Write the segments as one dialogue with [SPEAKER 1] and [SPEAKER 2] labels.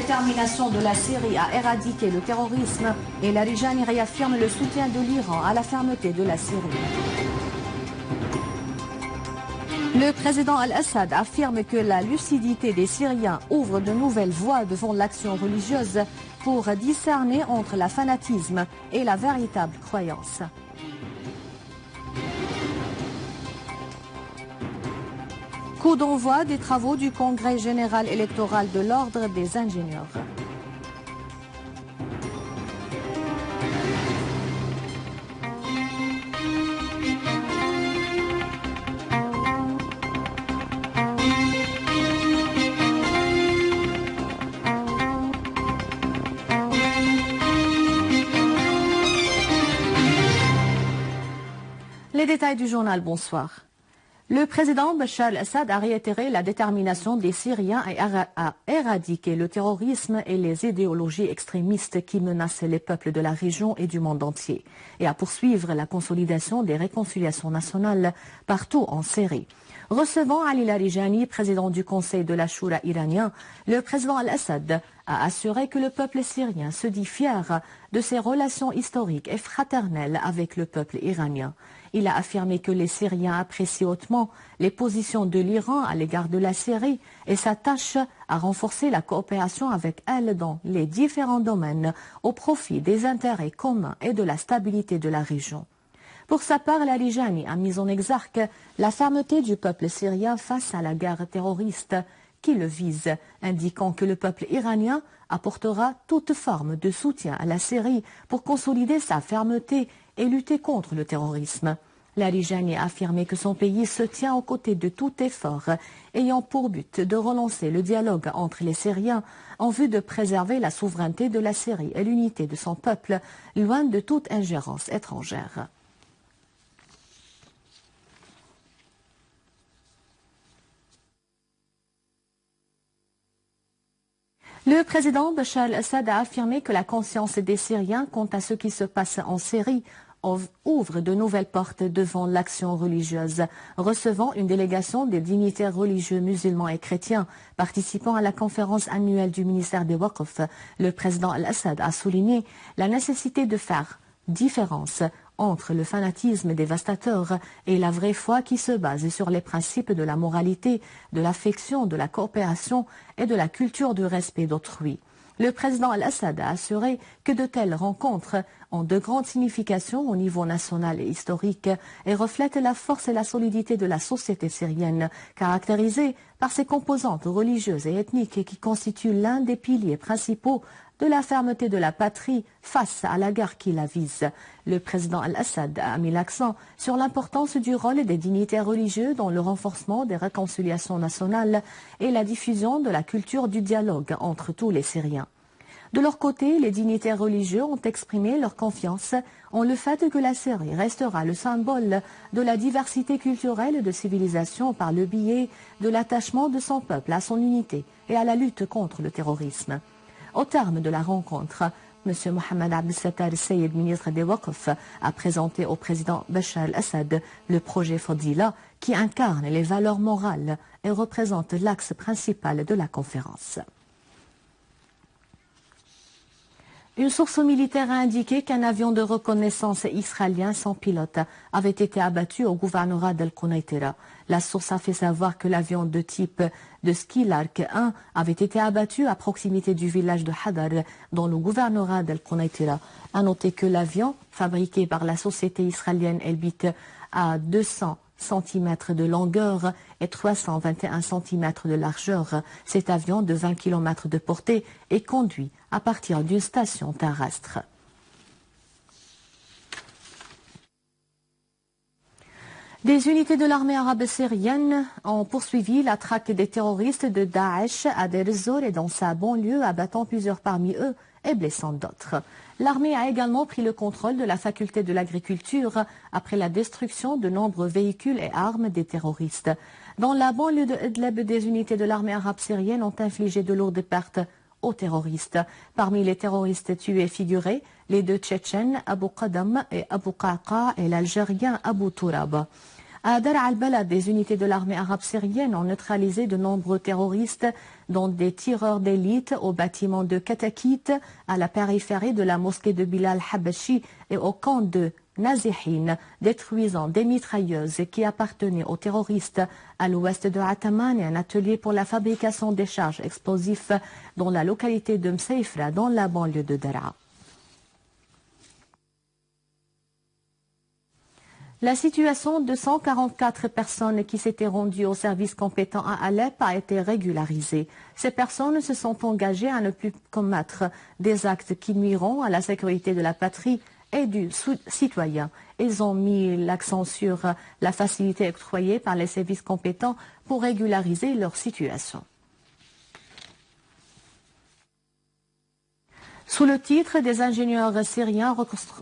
[SPEAKER 1] détermination de la Syrie à éradiquer le terrorisme et Larijani réaffirme le soutien de l'Iran à la fermeté de la Syrie. Le président Al-Assad affirme que la lucidité des Syriens ouvre de nouvelles voies devant l'action religieuse pour discerner entre le fanatisme et la véritable croyance. Coup d'envoi des travaux du Congrès général électoral de l'Ordre des ingénieurs. Les détails du journal, bonsoir. Le président Bachar al-Assad a réitéré la détermination des Syriens à éradiquer le terrorisme et les idéologies extrémistes qui menacent les peuples de la région et du monde entier, et à poursuivre la consolidation des réconciliations nationales partout en Syrie. Recevant Ali Larijani, président du Conseil de la Choura iranien, le président al-Assad a assuré que le peuple syrien se dit fier de ses relations historiques et fraternelles avec le peuple iranien. Il a affirmé que les Syriens apprécient hautement les positions de l'Iran à l'égard de la Syrie et s'attachent à renforcer la coopération avec elle dans les différents domaines au profit des intérêts communs et de la stabilité de la région. Pour sa part, Larijani a mis en exergue la fermeté du peuple syrien face à la guerre terroriste qui le vise, indiquant que le peuple iranien apportera toute forme de soutien à la Syrie pour consolider sa fermeté et lutter contre le terrorisme. Larijani a affirmé que son pays se tient aux côtés de tout effort ayant pour but de relancer le dialogue entre les Syriens en vue de préserver la souveraineté de la Syrie et l'unité de son peuple, loin de toute ingérence étrangère. Le président Bachar al-Assad a affirmé que la conscience des Syriens quant à ce qui se passe en Syrie ouvre de nouvelles portes devant l'action religieuse, recevant une délégation des dignitaires religieux musulmans et chrétiens participant à la conférence annuelle du ministère des Waqf. Le président al-Assad a souligné la nécessité de faire différence entre le fanatisme dévastateur et la vraie foi qui se base sur les principes de la moralité, de l'affection, de la coopération et de la culture du respect d'autrui. Le président al-Assad a assuré que de telles rencontres ont de grandes significations au niveau national et historique et reflètent la force et la solidité de la société syrienne, caractérisée par ses composantes religieuses et ethniques qui constituent l'un des piliers principaux de la fermeté de la patrie face à la guerre qui la vise. Le président al-Assad a mis l'accent sur l'importance du rôle des dignitaires religieux dans le renforcement des réconciliations nationales et la diffusion de la culture du dialogue entre tous les Syriens. De leur côté, les dignitaires religieux ont exprimé leur confiance en le fait que la Syrie restera le symbole de la diversité culturelle de civilisation par le biais de l'attachement de son peuple à son unité et à la lutte contre le terrorisme. Au terme de la rencontre, M. Mohamed Abdel-Sattar Seyed, ministre des Waqf, a présenté au président Bachar al-Assad le projet Fadila qui incarne les valeurs morales et représente l'axe principal de la conférence. Une source militaire a indiqué qu'un avion de reconnaissance israélien sans pilote avait été abattu au gouvernorat d'Al-Qunaitira. La source a fait savoir que l'avion de type de Skylark 1 avait été abattu à proximité du village de Hadar, dans le gouvernorat d'Al-Qunaitira. A noter que l'avion, fabriqué par la société israélienne Elbit à 200 cm de longueur et 321 cm de largeur. Cet avion de 20 km de portée est conduit à partir d'une station terrestre. Des unités de l'armée arabe syrienne ont poursuivi la traque des terroristes de Daesh à Deir ez-Zor et dans sa banlieue, abattant plusieurs parmi eux et blessant d'autres. L'armée a également pris le contrôle de la faculté de l'agriculture après la destruction de nombreux véhicules et armes des terroristes. Dans la banlieue de Idlib, des unités de l'armée arabe syrienne ont infligé de lourdes pertes aux terroristes. Parmi les terroristes tués figuraient les deux Tchétchènes Abu Qadam et Abu Qaqa et l'Algérien Abu Tourab. À Dar al-Balad, des unités de l'armée arabe syrienne ont neutralisé de nombreux terroristes, dont des tireurs d'élite au bâtiment de Katakit, à la périphérie de la mosquée de Bilal Habashi et au camp de Nazihin, détruisant des mitrailleuses qui appartenaient aux terroristes à l'ouest de Ataman et un atelier pour la fabrication des charges explosifs dans la localité de Mseifra, dans la banlieue de Daraa. La situation de 144 personnes qui s'étaient rendues au service compétent à Alep a été régularisée. Ces personnes se sont engagées à ne plus commettre des actes qui nuiront à la sécurité de la patrie et du citoyen. Ils ont mis l'accent sur la facilité octroyée par les services compétents pour régulariser leur situation. Sous le titre des ingénieurs syriens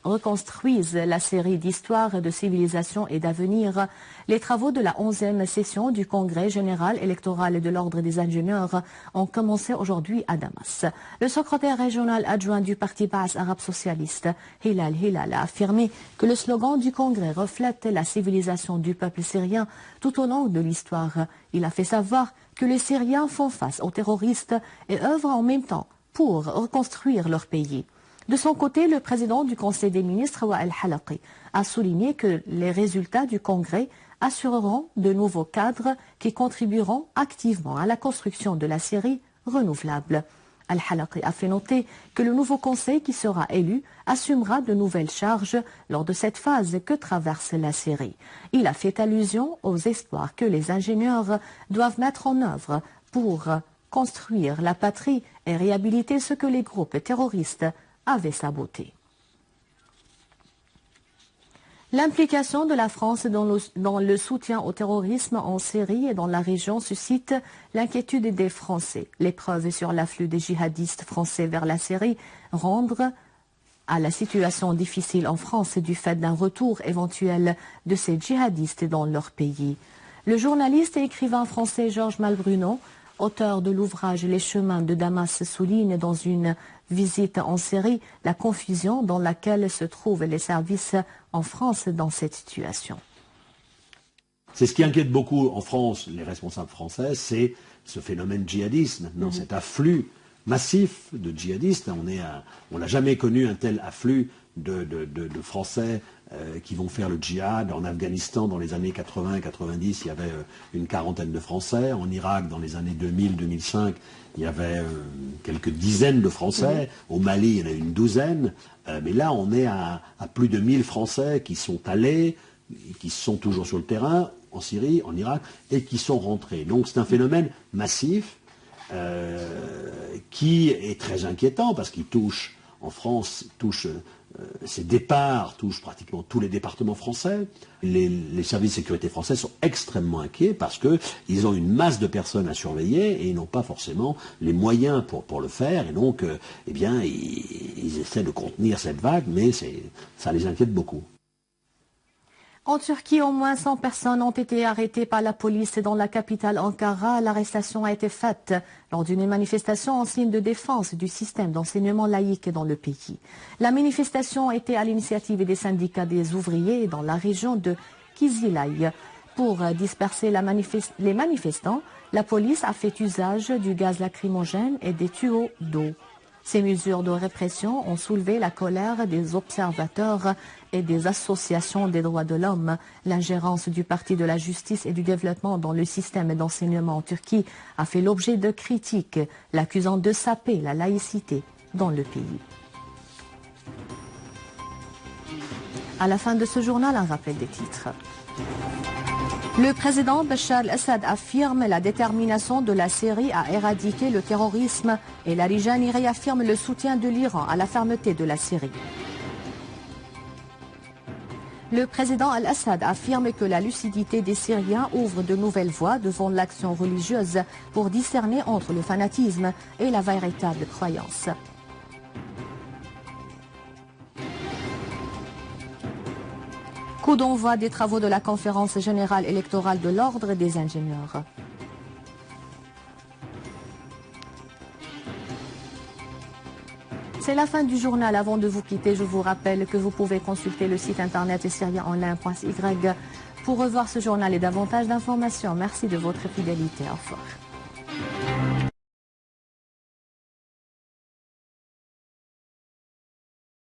[SPEAKER 1] reconstruisent la série d'histoires de civilisation et d'avenir, les travaux de la 11e session du Congrès général électoral de l'Ordre des ingénieurs ont commencé aujourd'hui à Damas. Le secrétaire régional adjoint du Parti Baas arabe socialiste, Hilal Hilal, a affirmé que le slogan du Congrès reflète la civilisation du peuple syrien tout au long de l'histoire. Il a fait savoir que les Syriens font face aux terroristes et œuvrent en même temps pour reconstruire leur pays. De son côté, le président du Conseil des ministres, Wael Halaqi, a souligné que les résultats du Congrès assureront de nouveaux cadres qui contribueront activement à la construction de la Syrie renouvelable. Al-Halaqi a fait noter que le nouveau Conseil qui sera élu assumera de nouvelles charges lors de cette phase que traverse la Syrie. Il a fait allusion aux espoirs que les ingénieurs doivent mettre en œuvre pour construire la patrie et réhabiliter ce que les groupes terroristes avaient saboté. L'implication de la France dans le soutien au terrorisme en Syrie et dans la région suscite l'inquiétude des Français. Les preuves sur l'afflux des djihadistes français vers la Syrie rendent à la situation difficile en France du fait d'un retour éventuel de ces djihadistes dans leur pays. Le journaliste et écrivain français Georges Malbruno, auteur de l'ouvrage Les chemins de Damas, souligne dans une visite en Syrie la confusion dans laquelle se trouvent les services en France dans cette situation.
[SPEAKER 2] C'est ce qui inquiète beaucoup en France les responsables français, c'est ce phénomène djihadiste, maintenant cet afflux massif de djihadistes. On n'a jamais connu un tel afflux de Français qui vont faire le djihad. En Afghanistan, dans les années 80-90, il y avait une quarantaine de Français. En Irak, dans les années 2000-2005, il y avait quelques dizaines de Français. Au Mali, il y en a une douzaine. Mais là, on est à plus de 1000 Français qui sont allés, qui sont toujours sur le terrain, en Syrie, en Irak, et qui sont rentrés. Donc c'est un phénomène massif qui est très inquiétant parce qu'il touche, en France, ces départs touchent pratiquement tous les départements français. Les services de sécurité français sont extrêmement inquiets parce qu'ils ont une masse de personnes à surveiller et ils n'ont pas forcément les moyens pour le faire. Et donc, eh bien, ils essaient de contenir cette vague, mais ça les inquiète beaucoup.
[SPEAKER 1] En Turquie, au moins 100 personnes ont été arrêtées par la police dans la capitale Ankara. L'arrestation a été faite lors d'une manifestation en signe de défense du système d'enseignement laïque dans le pays. La manifestation était à l'initiative des syndicats des ouvriers dans la région de Kizilay. Pour disperser les manifestants, la police a fait usage du gaz lacrymogène et des tuyaux d'eau. Ces mesures de répression ont soulevé la colère des observateurs et des associations des droits de l'homme. L'ingérence du Parti de la justice et du développement dans le système d'enseignement en Turquie a fait l'objet de critiques, l'accusant de saper la laïcité dans le pays. À la fin de ce journal, un rappel des titres. Le président Bachar al-Assad affirme la détermination de la Syrie à éradiquer le terrorisme et Larijani réaffirme le soutien de l'Iran à la fermeté de la Syrie. Le président al-Assad affirme que la lucidité des Syriens ouvre de nouvelles voies devant l'action religieuse pour discerner entre le fanatisme et la véritable croyance. Coup d'envoi des travaux de la conférence générale électorale de l'Ordre des ingénieurs. C'est la fin du journal. Avant de vous quitter, je vous rappelle que vous pouvez consulter le site internet syrienonline.y pour revoir ce journal et davantage d'informations. Merci de votre fidélité. Au revoir.